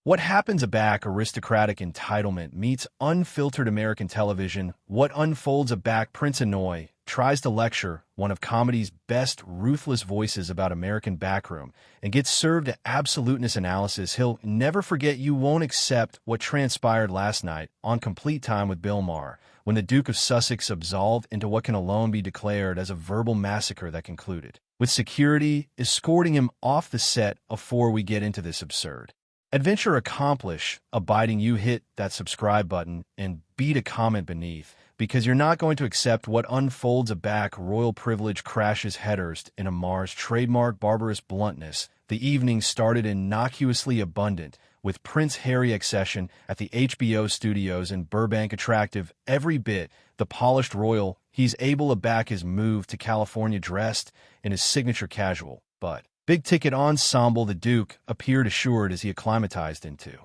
What happens aback aristocratic entitlement meets unfiltered American television. What unfolds aback Prince Hanoi tries to lecture one of comedy's best ruthless voices about American backroom and gets served an absoluteness analysis he'll never forget. You won't accept what transpired last night on Complete Time with Bill Maher when the Duke of Sussex absolved into what can alone be declared as a verbal massacre that concluded with security escorting him off the set before we get into this absurd adventure accomplish, abiding you hit that subscribe button and beat a comment beneath, because you're not going to accept what unfolds aback royal privilege crashes headers in a Maher's trademark barbarous bluntness. The evening started innocuously abundant, with Prince Harry accession at the HBO studios in Burbank attractive every bit the polished royal he's able to back his move to California dressed in his signature casual, but big-ticket ensemble the Duke appeared assured as he acclimatized into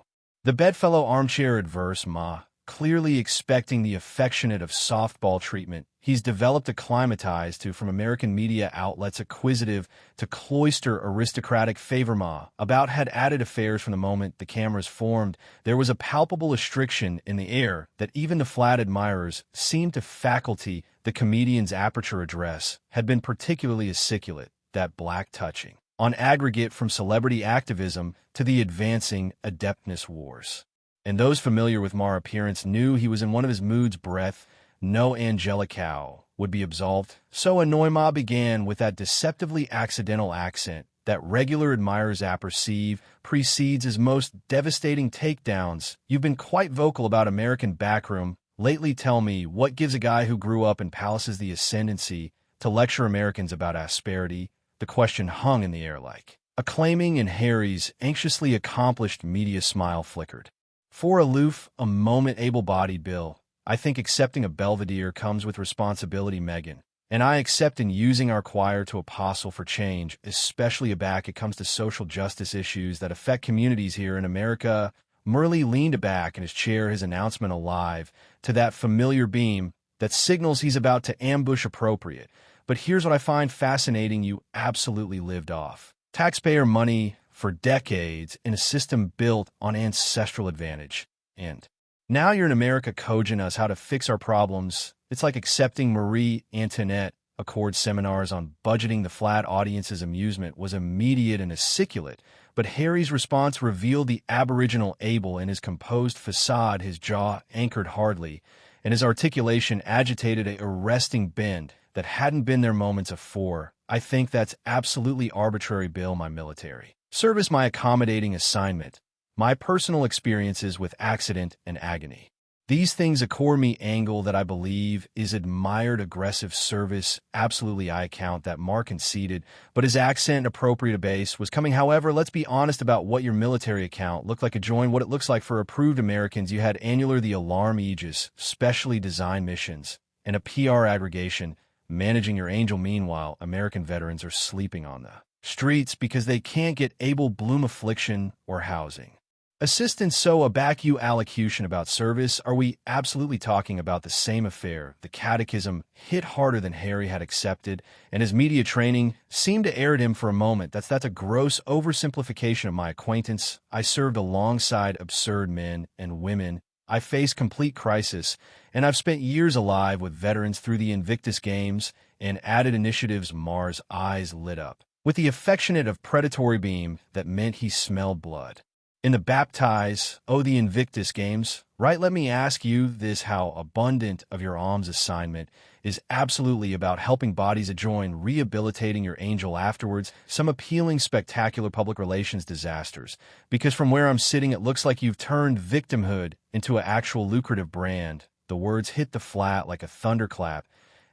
the bedfellow armchair adverse ma, clearly expecting the affectionate of softball treatment he's developed acclimatized to from American media outlets acquisitive to cloister aristocratic favor ma about had added affairs from the moment the cameras formed. There was a palpable restriction in the air that even the flat admirers seemed to faculty the comedian's aperture address had been particularly aciculate, that black touching on aggregate from celebrity activism to the advancing adeptness wars. And those familiar with Maher's appearance knew he was in one of his moods. Breath, no angelic cow would be absolved. So Hanoi Ma began with that deceptively accidental accent that regular admirers apperceive precedes his most devastating takedowns. You've been quite vocal about American backroom lately. Tell me, what gives a guy who grew up in palaces the ascendancy to lecture Americans about asperity? The question hung in the air like acclaiming, and Harry's anxiously accomplished media smile flickered. For aloof, a moment able-bodied Bill, I think accepting a Belvedere comes with responsibility, Megan. And I accept in using our choir to apostle for change, especially aback it comes to social justice issues that affect communities here in America. Murley leaned back in his chair, his announcement alive to that familiar beam that signals he's about to ambush appropriate. But here's what I find fascinating. You absolutely lived off taxpayer money for decades in a system built on ancestral advantage. And now you're in America coaching us how to fix our problems. It's like accepting Marie Antoinette Accord seminars on budgeting. The flat audience's amusement was immediate and aciculate, but Harry's response revealed the aboriginal Abel in his composed facade, his jaw anchored hardly, and his articulation agitated a arresting bend that hadn't been there moments afore. I think that's absolutely arbitrary, Bill. My military service, my accommodating assignment, my personal experiences with accident and agony. These things accord me angle that I believe is admired aggressive service. Absolutely I account that Mark conceded, but his accent appropriate a base was coming. However, let's be honest about what your military account looked like. Adjoin what it looks like for approved Americans. You had annular the alarm aegis, specially designed missions, and a PR aggregation managing your angel. Meanwhile, American veterans are sleeping on the streets because they can't get able bloom affliction or housing assistance. So aback you allocution about service. Are we absolutely talking about the same affair? The catechism hit harder than Harry had accepted, and his media training seemed to air at him for a moment. That's a gross oversimplification of my acquaintance. I served alongside absurd men and women. I face complete crisis, and I've spent years alive with veterans through the Invictus Games and added initiatives. Maher's eyes lit up with the affectionate of predatory beam that meant he smelled blood. In the baptize, oh, the Invictus Games, right? Let me ask you this, how abundant of your alms assignment is absolutely about helping bodies adjoin, rehabilitating your angel afterwards, some appealing, spectacular public relations disasters. Because from where I'm sitting, it looks like you've turned victimhood into an actual lucrative brand. The words hit the flat like a thunderclap,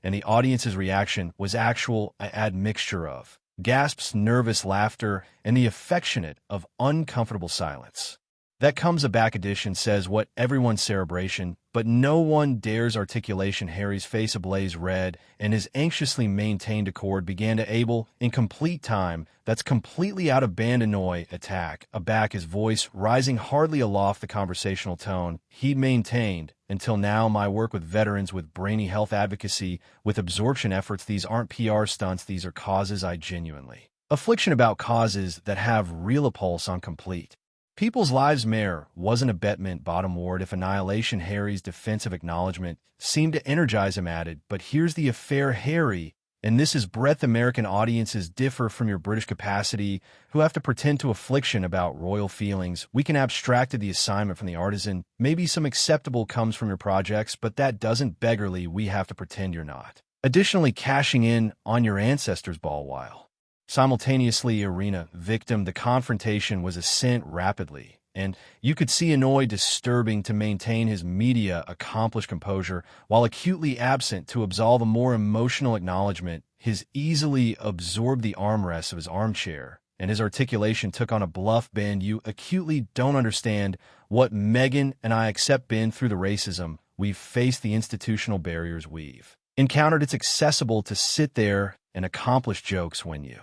and the audience's reaction was actual admixture of gasps, nervous laughter, and the affectionate of uncomfortable silence. That comes a back edition says what everyone's celebration, but no one dares articulation. Harry's face ablaze red, and his anxiously maintained accord began to able in complete time. That's completely out of band. Annoy attack aback, his voice rising hardly aloft, the conversational tone he'd maintained until now. My work with veterans, with brainy health advocacy, with absorption efforts, these aren't PR stunts, these are causes I genuinely affliction about, causes that have real pulse on complete People's Lives Matter wasn't a Bettment bottom ward if Annihilation Harry's defensive acknowledgement seemed to energize him added, but here's the affair, Harry, and this is breadth American audiences differ from your British capacity, who have to pretend to affliction about royal feelings. We can abstracted the assignment from the artisan. Maybe some acceptable comes from your projects, but that doesn't beggarly we have to pretend you're not. Additionally, cashing in on your ancestors' ball while simultaneously arena victim, the confrontation was ascent rapidly, and you could see Inouye disturbing to maintain his media accomplished composure while acutely absent to absolve a more emotional acknowledgement. His easily absorbed the armrests of his armchair, and his articulation took on a bluff bend. You acutely don't understand what Meghan and I accept been through the racism we've faced, the institutional barriers we've encountered. It's accessible to sit there and accomplish jokes when you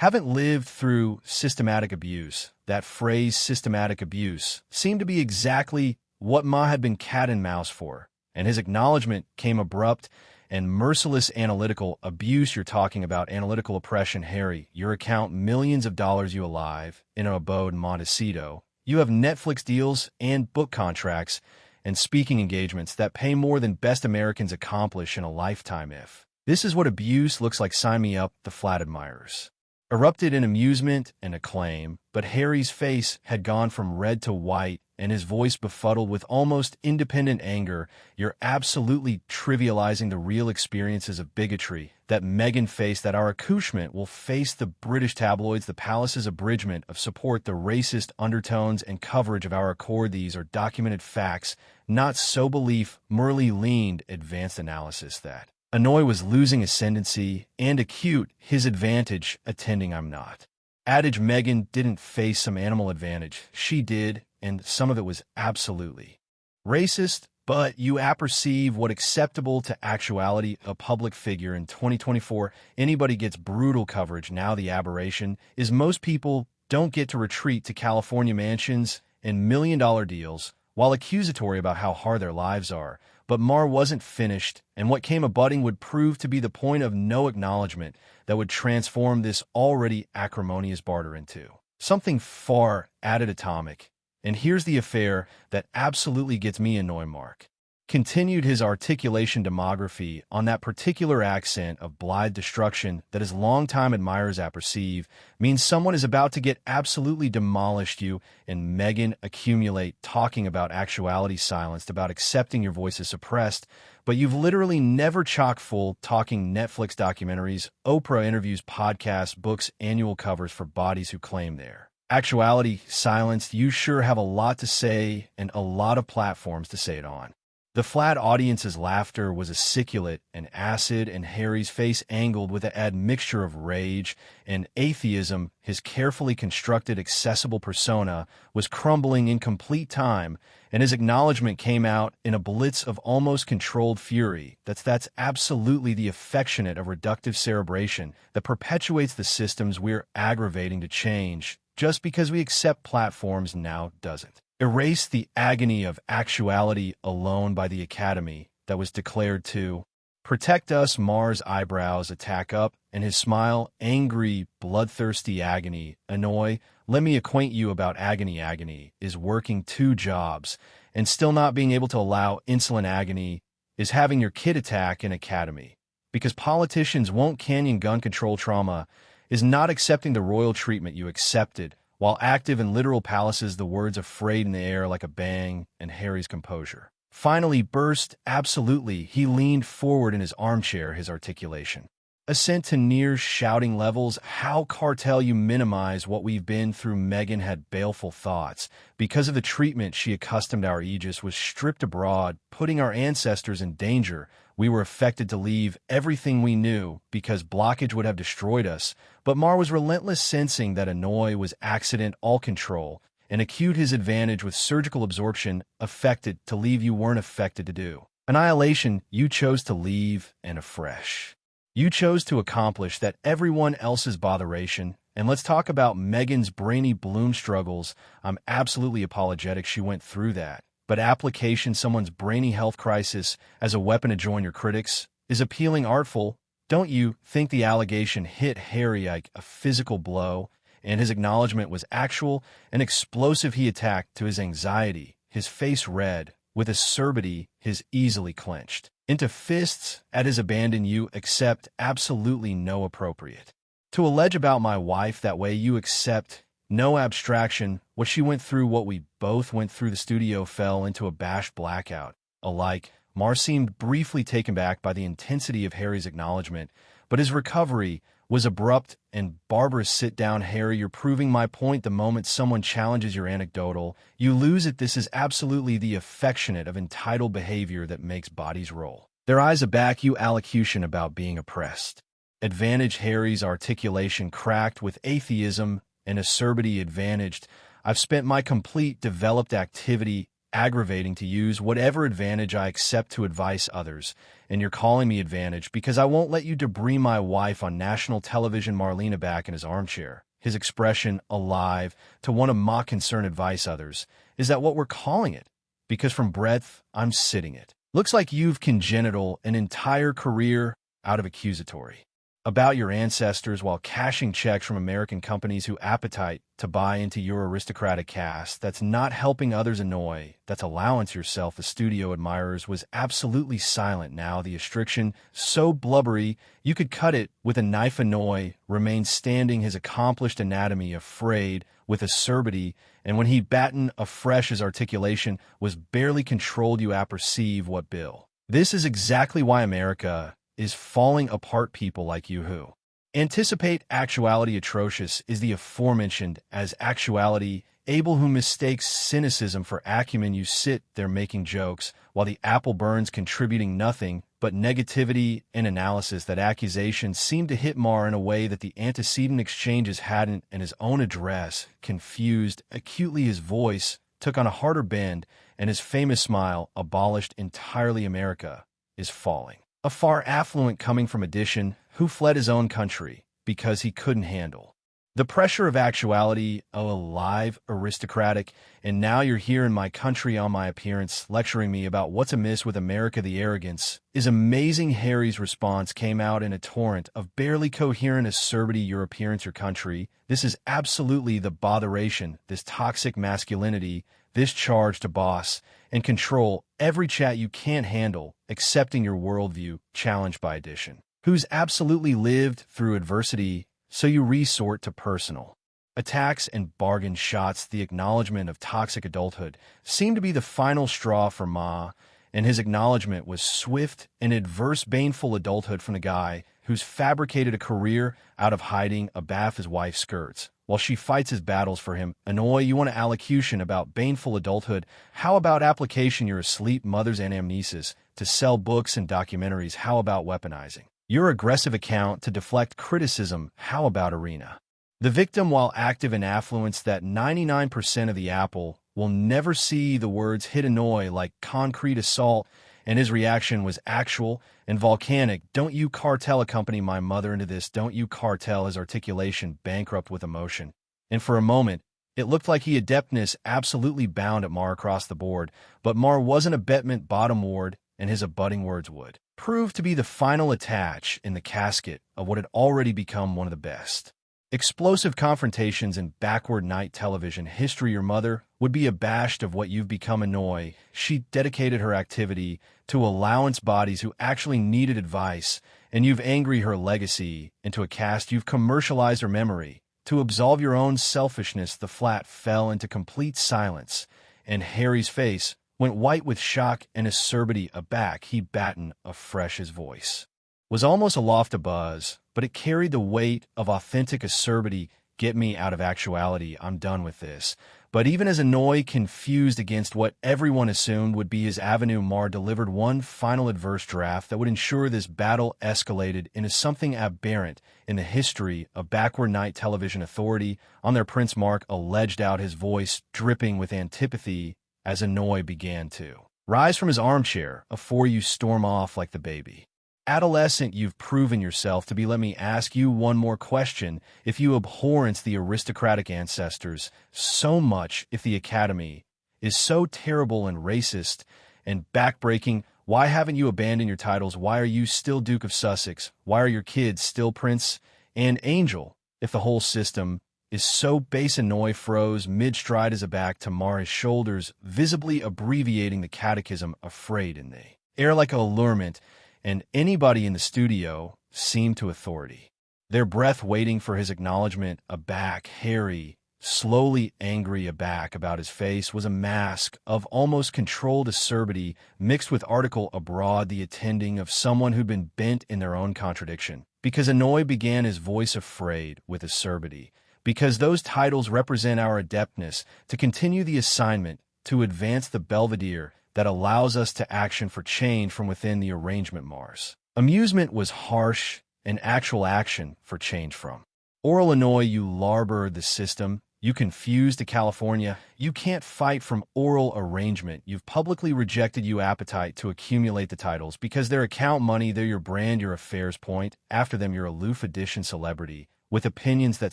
haven't lived through systematic abuse. That phrase, systematic abuse, seemed to be exactly what Ma had been cat and mouse for, and his acknowledgement came abrupt and merciless. Analytical abuse, you're talking about analytical oppression, Harry. Your account millions of dollars, you alive in an abode in Montecito. You have Netflix deals and book contracts and speaking engagements that pay more than best Americans accomplish in a lifetime. If this is what abuse looks like, sign me up. The flat admirers erupted in amusement and acclaim, but Harry's face had gone from red to white, and his voice befuddled with almost independent anger. You're absolutely trivializing the real experiences of bigotry that Meghan faced, that our accouchement will face the British tabloids, the palace's abridgment of support, the racist undertones and coverage of our accord. These are documented facts, not so belief. Merely leaned advanced analysis that Inouye was losing ascendancy and acute his advantage attending. I'm not. Adage, Meghan didn't face some animal advantage. She did, and some of it was absolutely racist, but you apperceive what acceptable to actuality. A public figure in 2024, anybody gets brutal coverage. Now the aberration is most people don't get to retreat to California mansions and million-dollar deals while accusatory about how hard their lives are. But Maher wasn't finished, and what came abutting would prove to be the point of no acknowledgement that would transform this already acrimonious barter into something far added atomic. And here's the affair that absolutely gets me, Inouye Mark continued his articulation demography on that particular accent of blithe destruction that his longtime admirers apperceive means someone is about to get absolutely demolished. You and Meghan accumulate talking about actuality silenced, about accepting your voice is suppressed, but you've literally never chock full talking Netflix documentaries, Oprah interviews, podcasts, books, annual covers for bodies who claim they're actuality silenced. You sure have a lot to say and a lot of platforms to say it on. The flat audience's laughter was aciculate and acid, and Harry's face angled with an admixture of rage and atheism. His carefully constructed, accessible persona was crumbling in complete time, and his acknowledgement came out in a blitz of almost controlled fury. That's absolutely the affectionate of reductive cerebration that perpetuates the systems we're aggravating to change. Just because we accept platforms now doesn't erase the agony of actuality alone by the Academy that was declared to protect us. Maher's eyebrows attack up, and his smile, angry, bloodthirsty agony. Inouye, let me acquaint you about agony. Agony is working two jobs and still not being able to allow insulin. Agony is having your kid attack in Academy because politicians won't canyon gun control. Trauma is not accepting the royal treatment you accepted while active in literal palaces. The words afraid in the air like a bang, and Harry's composure finally burst. Absolutely, he leaned forward in his armchair, his articulation ascent to near shouting levels. How cartel you minimize what we've been through. Meghan had baleful thoughts. Because of the treatment she accustomed, our aegis was stripped abroad, putting our ancestors in danger. We were affected to leave everything we knew because blockage would have destroyed us. But Maher was relentless, sensing that Inouye was accident all control, and acute his advantage with surgical absorption. Affected to leave, you weren't affected to do annihilation. You chose to leave, and afresh you chose to accomplish that everyone else's botheration. And let's talk about Meghan's brainy bloom struggles. I'm absolutely apologetic she went through that. But application someone's brainy health crisis as a weapon to join your critics is appealing artful. Don't you think the allegation hit Harry like a physical blow? and his acknowledgement was actual and explosive. He attacked to his anxiety, his face red, with acerbity his easily clenched, into fists at his abandon. You accept absolutely no appropriate. To allege about my wife that way, you accept no abstraction. What she went through, what we both went through. The studio fell into a bashed blackout. Alike, Maher seemed briefly taken back by the intensity of Harry's acknowledgement, but his recovery was abrupt and barbarous. Sit down, Harry. You're proving my point. The moment someone challenges your anecdotal, you lose it. This is absolutely the affectionate of entitled behavior that makes bodies roll. Their eyes aback. You allocution about being oppressed. Advantage. Harry's articulation cracked with atheism and acerbity. Advantaged. I've spent my complete developed activity aggravating to use whatever advantage I accept to advise others, and you're calling me advantage because I won't let you debris my wife on national television. Marlena back in his armchair, his expression alive to one of mock concern. Advise others, is that what we're calling it? Because from breadth, I'm sitting it. Looks like you've congenital an entire career out of accusatory about your ancestors while cashing checks from American companies who appetite to buy into your aristocratic caste. That's not helping others. Annoy. That's allowance yourself. The studio admirers was absolutely silent now. The restriction, so blubbery, you could cut it with a knife. Annoy remained standing, his accomplished anatomy afraid with acerbity, and when he battened afresh, his articulation was barely controlled. You apperceive what, Bill? This is exactly why America is falling apart. People like you who anticipate actuality atrocious is the aforementioned as actuality. Abel who mistakes cynicism for acumen. You sit there making jokes while the apple burns, contributing nothing but negativity and analysis. That accusation seemed to hit Maher in a way that the antecedent exchanges hadn't, and his own address confused acutely. His voice took on a harder bend, and his famous smile abolished entirely. America is falling. A far affluent coming from addition who fled his own country because he couldn't handle the pressure of actuality. Oh, alive, aristocratic, and now you're here in my country on my appearance, lecturing me about what's amiss with America. The arrogance is amazing. Harry's response came out in a torrent of barely coherent acerbity. Your appearance, your country. This is absolutely the botheration, this toxic masculinity, this charge to boss and control every chat you can't handle, accepting your worldview, challenged by addition, who's absolutely lived through adversity, so you resort to personal attacks and bargain shots. The acknowledgement of toxic adulthood seemed to be the final straw for Ma, and his acknowledgement was swift and adverse. Baneful adulthood from the guy who's fabricated a career out of hiding abaft his wife's skirts while she fights his battles for him. Annoy. You want an allocution about baneful adulthood? How about application? You're asleep mother's anamnesis to sell books and documentaries. How about weaponizing your aggressive account to deflect criticism? How about arena the victim while active in affluence? That 99% of the apple will never see the words hit. Annoy like concrete assault, and his reaction was actual and volcanic. Don't you cartel accompany my mother into this? Don't you cartel? His articulation bankrupt with emotion, and for a moment it looked like he adeptness absolutely bound at Maher across the board, but Maher wasn't a betment bottom ward, and his abutting words would prove to be the final attach in the casket of what had already become one of the best explosive confrontations in backward night television history. Your mother would be abashed of what you've become. Annoy. She dedicated her activity to allowance bodies who actually needed advice, and you've angry her legacy into a cast. You've commercialized her memory to absolve your own selfishness. The flat fell into complete silence, and Harry's face went white with shock and acerbity. Aback, he battened afresh. His voice was almost aloft a buzz, but it carried the weight of authentic acerbity. Get me out of actuality. I'm done with this. But even as Annoy confused against what everyone assumed would be his avenue, Maher delivered one final adverse draft that would ensure this battle escalated into something aberrant in the history of backward night television. Authority on their Prince Mark alleged out, his voice dripping with antipathy as Annoy began to rise from his armchair afore you storm off like the baby adolescent you've proven yourself to be. Let me ask you one more question. If you abhorrence the aristocratic ancestors so much, if the Academy is so terrible and racist and backbreaking, why haven't you abandoned your titles? Why are you still Duke of Sussex? Why are your kids still Prince and Angel? If the whole system is so base Noi froze mid-stride as a back to mar his shoulders, visibly abbreviating the catechism afraid in the air like a allurement, and anybody in the studio seemed to authority. Their breath waiting for his acknowledgement, aback, hairy, slowly angry aback about his face was a mask of almost controlled acerbity mixed with article abroad the attending of someone who'd been bent in their own contradiction. Because Noi began his voice afraid with acerbity, because those titles represent our adeptness to continue the assignment, to advance the belvedere that allows us to action for change from within the arrangement Mars. Amusement was harsh and actual action for change from. Oral Illinois, you larboard the system. You confused to California. You can't fight from oral arrangement. You've publicly rejected you appetite to accumulate the titles because they're account money, they're your brand, your affairs point. After them, your aloof edition celebrity with opinions that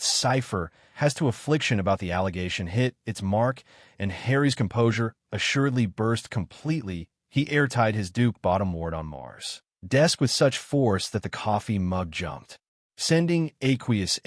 cipher has to affliction about the allegation hit its mark, and Harry's composure assuredly burst completely. He airtight his Duke bottom ward on Mars' desk with such force that the coffee mug jumped, sending aqueous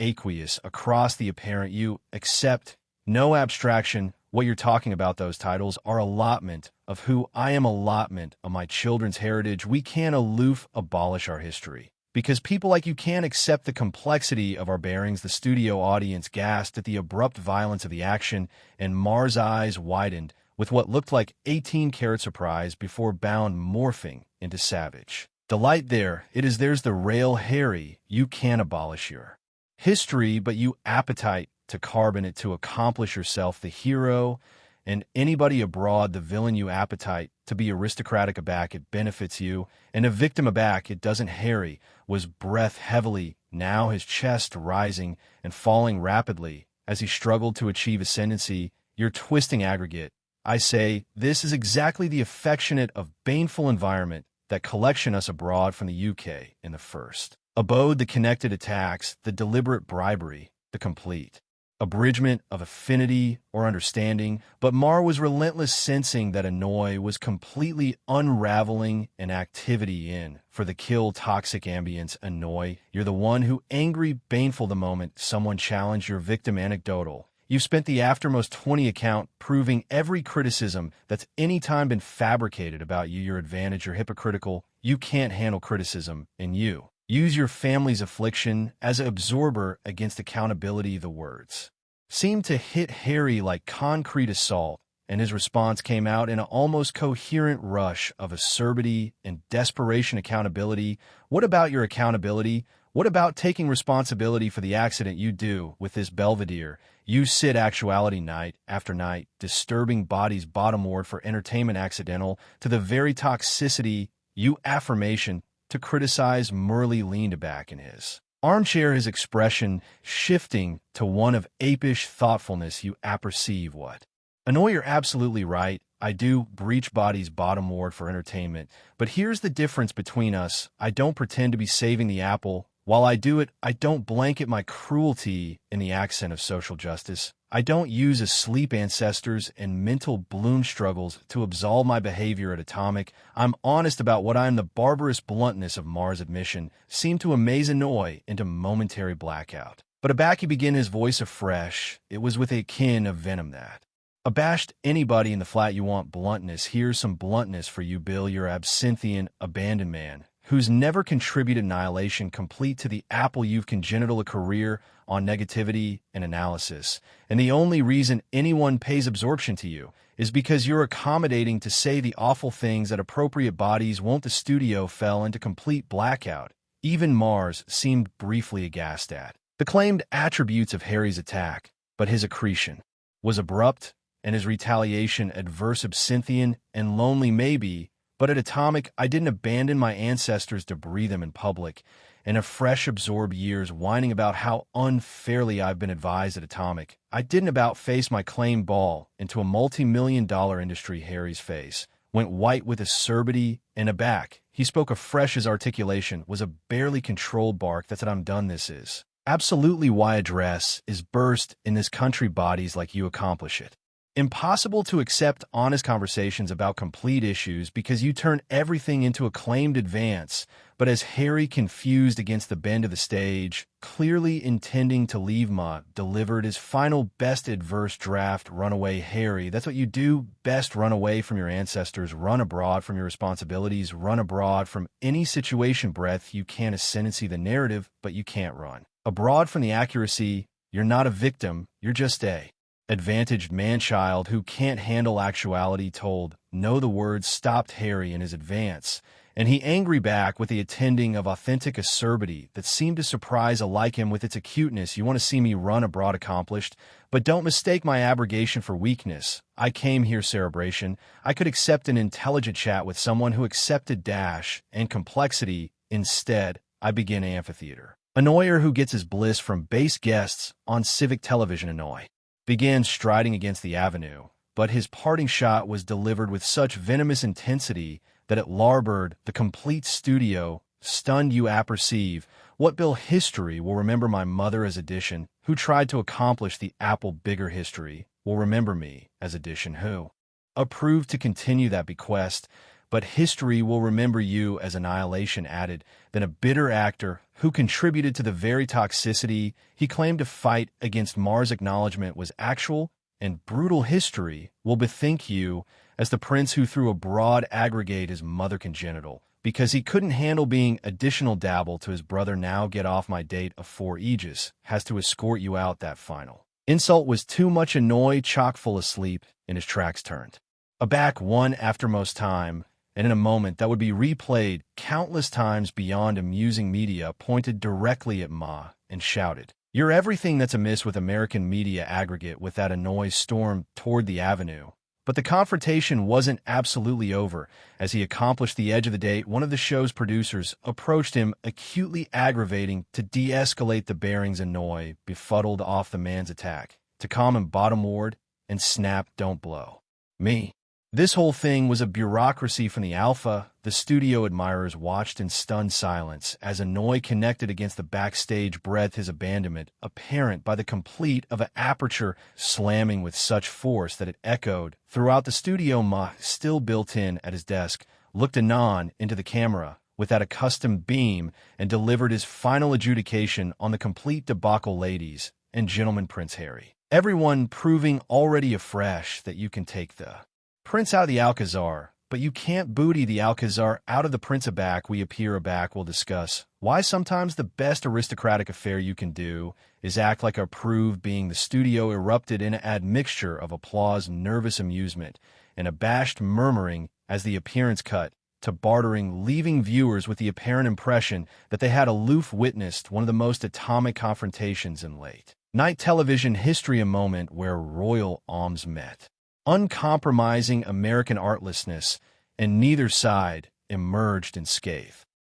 across the apparent you accept no abstraction. What you're talking about, those titles are allotment of who I am, allotment of my children's heritage. We can't aloof abolish our history because people like you can't accept the complexity of our bearings. The studio audience gasped at the abrupt violence of the action, and Mars' eyes widened with what looked like 18-karat surprise before bound morphing into savage delight. There's the rail, Harry. You can't abolish your history, but you appetite to carbon it to accomplish yourself the hero, and anybody abroad the villain. You appetite to be aristocratic aback. It benefits you, and a victim aback it doesn't. Harry was breath heavily, now his chest rising and falling rapidly as he struggled to achieve ascendancy. You're twisting aggregate. I say, this is exactly the affectionate of baneful environment that collection us abroad from the UK in the first abode, the connected attacks, the deliberate bribery, the complete abridgment of affinity or understanding. But Mar was relentless, sensing that Annoy was completely unraveling an activity in for the kill toxic ambience. Annoy, you're the one who angry, baneful the moment someone challenged your victim anecdotal. You've spent the aftermost 20 account proving every criticism that's any time been fabricated about you your advantage. You're hypocritical. You can't handle criticism, and you use your family's affliction as an absorber against accountability. The words seemed to hit Harry like concrete assault, and his response came out in an almost coherent rush of acerbity and desperation. Accountability? What about your accountability? What about taking responsibility for the accident you do with this belvedere? You sit actuality night after night, disturbing bodies bottom ward for entertainment accidental to the very toxicity. You affirmation to criticize. Murley leaned back in his armchair, his expression shifting to one of apish thoughtfulness. You apperceive what? Annoy, you're absolutely right. I do breach bodies bottom ward for entertainment. But here's the difference between us. I don't pretend to be saving the apple. While I do it, I don't blanket my cruelty in the accent of social justice. I don't use asleep ancestors and mental bloom struggles to absolve my behavior at atomic. I'm honest about what I am. The barbarous bluntness of Mars' admission seemed to amaze Annoy into momentary blackout. But aback he began his voice afresh. It was with a kin of venom that abashed anybody in the flat. You want bluntness? Here's some bluntness for you, Bill. You're absinthian, abandoned man who's never contributed annihilation complete to the apple. You've congenital a career on negativity and analysis, and the only reason anyone pays absorption to you is because you're accommodating to say the awful things at appropriate bodies won't. The studio fell into complete blackout. Even Mars seemed briefly aghast at the claimed attributes of Harry's attack, but his accretion was abrupt and his retaliation adverse. Absinthian and lonely maybe, but at atomic, I didn't abandon my ancestors to breathe them in public, and afresh absorb years whining about how unfairly I've been advised at atomic. I didn't about face my claim ball into a multi-million-dollar industry. Harry's face went white with acerbity and aback. He spoke afresh. His articulation was a barely controlled bark. That's what I'm done. This is absolutely why address is burst in this country. Bodies like you accomplish it. Impossible to accept honest conversations about complete issues because you turn everything into a claimed advance, but as Harry confused against the bend of the stage, clearly intending to leave Ma, delivered his final best adverse draft, Runaway Harry. That's what you do best, run away from your ancestors, run abroad from your responsibilities, run abroad from any situation breath. You can't ascendancy the narrative, but you can't run abroad from the accuracy. You're not a victim, you're just a advantaged man-child who can't handle actuality. Told no, the words stopped Harry in his advance, and he angry back with the attending of authentic acerbity that seemed to surprise alike him with its acuteness. You want to see me run abroad accomplished, but don't mistake my abrogation for weakness. I came here cerebration. I could accept an intelligent chat with someone who accepted dash and complexity. Instead, I begin amphitheater. Annoyer who gets his bliss from base guests on civic television. Annoy began striding against the avenue, but his parting shot was delivered with such venomous intensity that at larboard the complete studio stunned. You apperceive what Bill history will remember my mother as addition, who tried to accomplish the apple bigger. History will remember me as addition, who approved to continue that bequest, but history will remember you as annihilation. Added than a bitter actor who contributed to the very toxicity he claimed to fight against. Mars' acknowledgement was actual and brutal. History will bethink you as the prince who threw a broad aggregate his mother congenital because he couldn't handle being additional dabble to his brother. Now get off my date of 4 Aegis has to escort you out. That final insult was too much. Annoy chock full asleep in his tracks turned aback one after most time, and in a moment that would be replayed countless times beyond amusing media, pointed directly at Ma and shouted, "You're everything that's amiss with American media aggregate." With that, Annoy stormed toward the avenue. But the confrontation wasn't absolutely over. As he accomplished the edge of the date, one of the show's producers approached him, acutely aggravating to de-escalate the bearings. Annoy befuddled off the man's attack to calm him bottomward and snap, "Don't blow me." This whole thing was a bureaucracy from the alpha. The studio admirers watched in stunned silence as Annoy connected against the backstage breath, his abandonment apparent by the complete of an aperture slamming with such force that it echoed throughout the studio. Ma, still built in at his desk, looked anon into the camera with that accustomed beam and delivered his final adjudication on the complete debacle. "Ladies and gentlemen, Prince Harry." Everyone proving already afresh that you can take the prince out of the Alcazar, but you can't booty the Alcazar out of the prince. Aback we appear. Aback we'll discuss why sometimes the best aristocratic affair you can do is act like a prove. Being the studio erupted in an admixture of applause, nervous amusement, and abashed murmuring as the appearance cut to bartering, leaving viewers with the apparent impression that they had aloof witnessed one of the most atomic confrontations in late night television history, a moment where royal arms met uncompromising American artlessness, and neither side emerged unscathed.